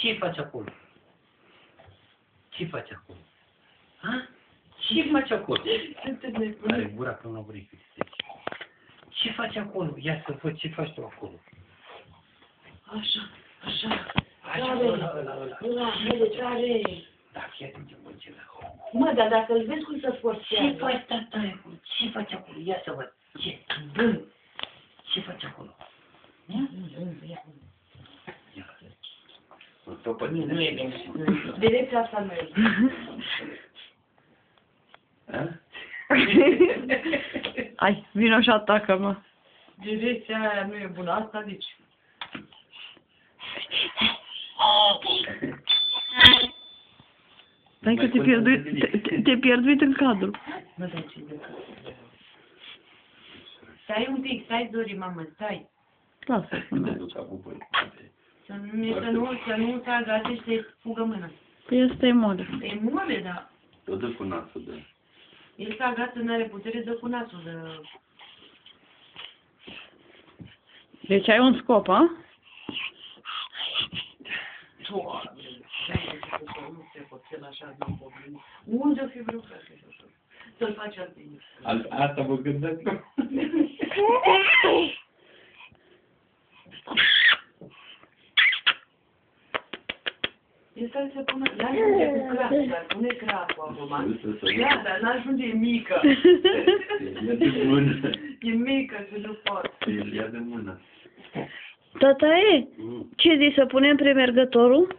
Ce faci acolo? Ce faci acolo? Ha? Ce faci acolo? Are gura până la urechi. Ce faci acolo? Ia să văd ce faci tu acolo. Așa, așa. Ăla. Haide, trage. Da, chiar te văd ce la. Mă, dar dacă îl vezi cum să forțează. Ce faci, tata, acolo? Ce faci acolo? Ia să văd. Ce? Bun. Ce faci acolo? Ia. Nu e bine. Direcția asta nu e. Hai, vino și atacă-mă. Direcția aia nu e bună, asta zici. Stai că te-ai pierduit în cadru. Mă, dai ce de Stai un pic, stai, Dori, mamă, stai. Lasă. Să nu se agate și să-i fugă mâna. Păi ăsta e mole. E mole, da. O dă cu nasul, da. El s-a agată, n-are putere, dă cu nasul. Deci ai un scop, a? Doamne, nu se pot el așa, nu pot. Unde-o fi vreo frate? Să-l faci altbine. Asta vă gândați? El stai să pună, n-ajunge cu crapul, dar pune crapul acum. Da, dar n-ajunge, e mică. Ia de mână. E mică, că nu pot. Ia de mână. Tata e? Ce zici, să punem premergătorul?